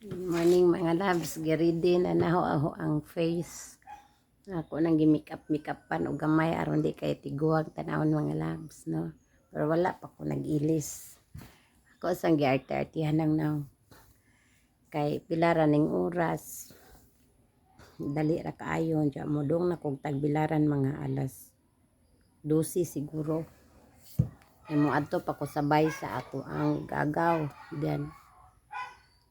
Good morning mga loves, ready na naho ang face. Ako nang gi-make up pan og gamay aron di kay tiguwag tanawon mga loves, no. Pero wala pa ko nag-ilis. Ako sang giarte-artihan nang now. Kay pila ra ning oras. Dali ra kaayo diya modong na kog tagbilaran mga alas 12 siguro. Ay mo adto pa ko sabay sa ato ang gagaw diyan.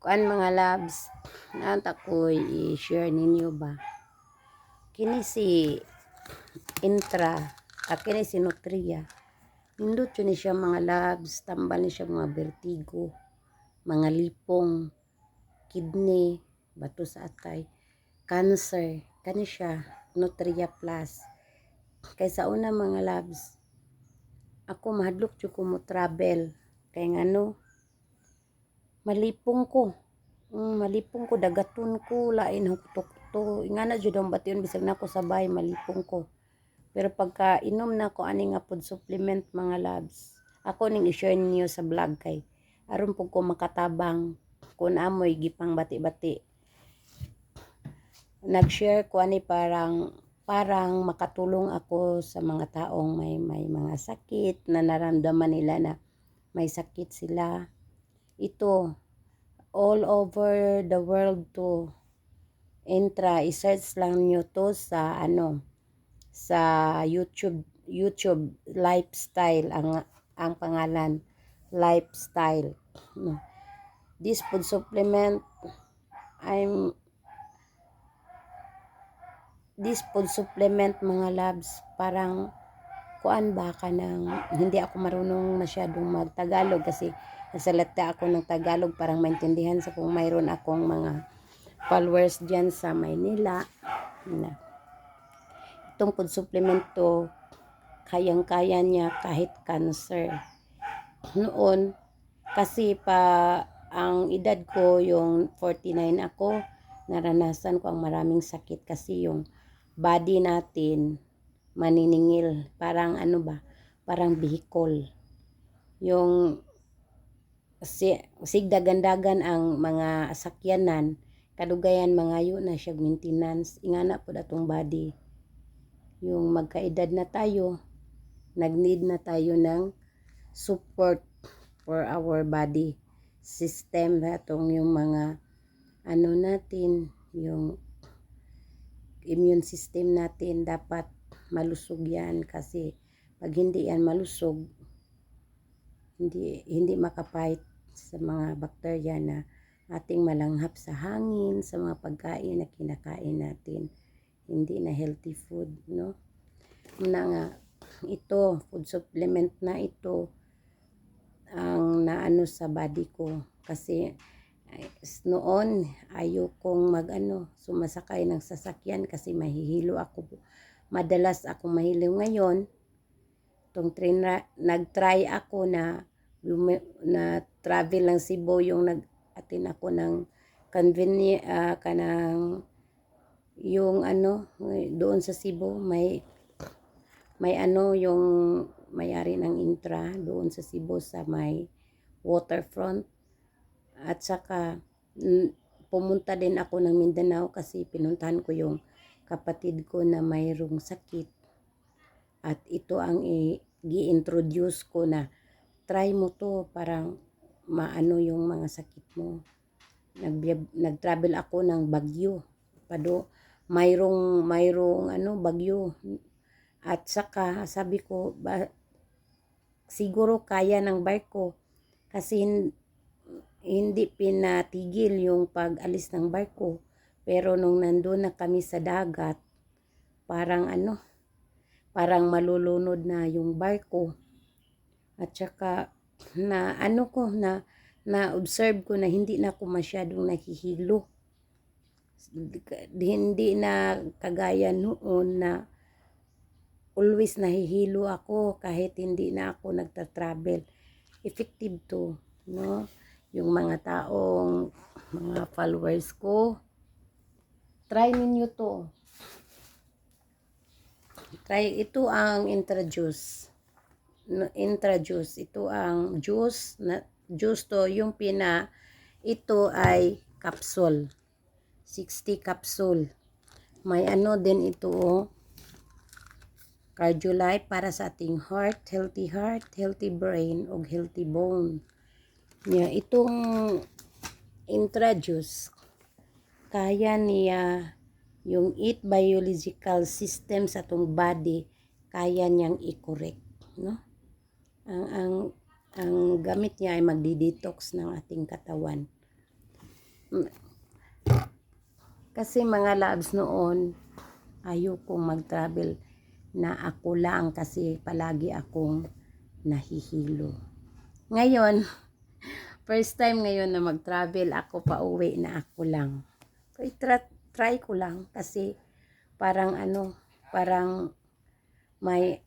Kuan mga labs, nanta ko'y i-share ninyo ba? Kini si Intra, kini si Nutria. Nindot yun ni siya mga labs, tambal ni siya mga vertigo, mga lipong, kidney, bato sa atay, cancer, kani siya, Nutria Plus. Kaysa una mga labs, ako mahadlok jud ko mo travel, kay ngano, malipong ko. Malipong ko, dagaton ko, lain hukto-hukto. Ingana jud ang bation bisag nako sabay malipong ko. Pero pagka inom na ko ani nga food supplement mga labs, ako ning i-share niyo sa vlog kay aron pug ko makatabang kun amoy gipang bati-bati. Nag-share ko ani parang makatulong ako sa mga taong may mga sakit na naramdaman nila na may sakit sila. Ito all over the world to. Intra, i-search lang nyo to sa sa YouTube lifestyle ang pangalan, lifestyle. No. This food supplement mga labs, parang kuan ba ka nang hindi ako marunong masyadong magtagalog kasi nasalita ako ng Tagalog parang maintindihan sa kung mayroon akong mga followers dyan sa Maynila na itong food supplement to kayang-kaya niya kahit cancer. Noon kasi pa ang edad ko yung 49 ako, naranasan ko ang maraming sakit kasi yung body natin maniningil, parang parang vehicle. Yung sigdagandagan ang mga sakyanan, kadugayan mangayo na siya maintenance, ingana po datong body. Yung magkaedad na tayo, nag-need na tayo ng support for our body system, atong yung mga natin, yung immune system natin dapat malusog yan kasi pag hindi yan malusog, hindi makapait sa mga bakterya na ating malanghap sa hangin, sa mga pagkain na kinakain natin, hindi na healthy food, no? Muna nga ito, food supplement na ito ang naano sa body ko kasi noon ayokong sumasakay ng sasakyan kasi mahihilo ako, madalas akong mahilo. Ngayon nag-try ako na travel lang Cebu, yung nag-atin ako ng kanang yung doon sa Cebu may yung may-ari ng Intra doon sa Cebu sa may waterfront. At saka pumunta din ako ng Mindanao kasi pinuntahan ko yung kapatid ko na mayroong sakit. At ito ang gi-introduce ko na try mo to, parang maano yung mga sakit mo. Nag-travel ako ng Baguio. Mayroong Baguio. At saka sabi ko, siguro kaya ng barko kasi hindi pinatigil yung pag-alis ng barko. Pero nung nandun na kami sa dagat, parang parang malulunod na yung barko. At saka na-observe ko na hindi na ako masyadong nahihilo. Hindi na kagaya noon na always nahihilo ako kahit hindi na ako nagta-travel. Effective to, no? Yung mga mga followers ko, try ninyo to. Try ito ang introduce. Ito ang juice to, yung ito ay capsule. 60 capsule. May ano din ito oh. Cardiolife para sa ating heart, healthy brain, o healthy bone. Yeah, itong introduce, kaya niya yung 8 biological system sa atong body, kaya niyang i-correct, no? Ang gamit niya ay magdi-detox ng ating katawan. Kasi mga labs noon, ayokong mag-travel na ako lang kasi palagi akong nahihilo. Ngayon, first time ngayon na mag-travel ako pa uwi na ako lang. So, try ko lang kasi parang parang may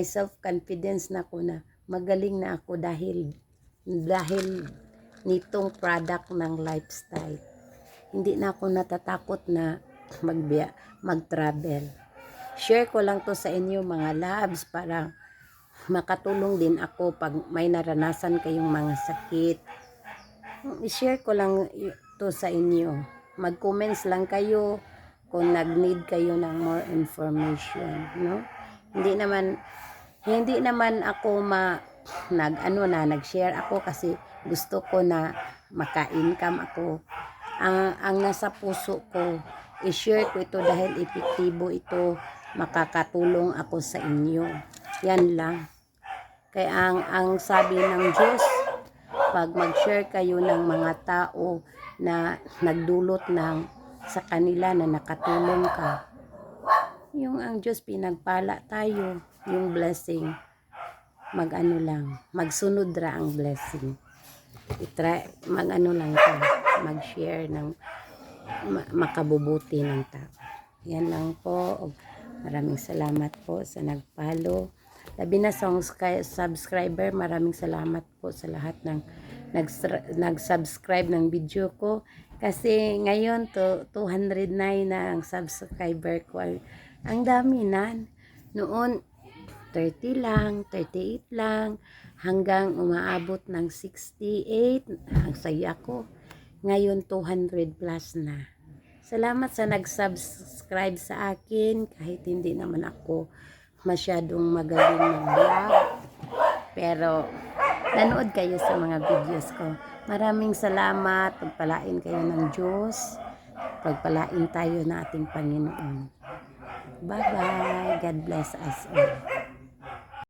self-confidence na ako na magaling na ako dahil nitong product ng lifestyle. Hindi na ako natatakot na mag-travel. Share ko lang to sa inyo mga labs para makatulong din ako pag may naranasan kayong mga sakit. I-share ko lang to sa inyo. Mag-comments lang kayo kung nag-need kayo ng more information, no? Hindi naman ako nag-share ako kasi gusto ko na maka-income ako. Ang nasa puso ko, i-share ko ito dahil epektibo ito, makakatulong ako sa inyo. Yan lang. Kaya ang sabi ng Diyos, pag mag-share kayo ng mga tao na nagdulot sa kanila na nakatulong ka, yung ang Diyos pinagpala tayo, yung blessing, magsunod ra ang blessing. Mag-share ng makabubuti ng tao. Yan lang po. Maraming salamat po sa nag-follow. Labi na sa subscriber, maraming salamat po sa lahat ng nag-subscribe ng video ko. Kasi ngayon, 209 na ang subscriber ko. Ang dami na. Noon, 30 lang, 38 lang, hanggang umaabot ng 68. Ang saya ko. Ngayon, 200 plus na. Salamat sa nag-subscribe sa akin, kahit hindi naman ako masyadong magaling mag-vlog. Pero, nanood kayo sa mga videos ko. Maraming salamat. Pagpalain kayo ng Diyos. Pagpalain tayo na ating Panginoon. Bye-bye. God bless us all.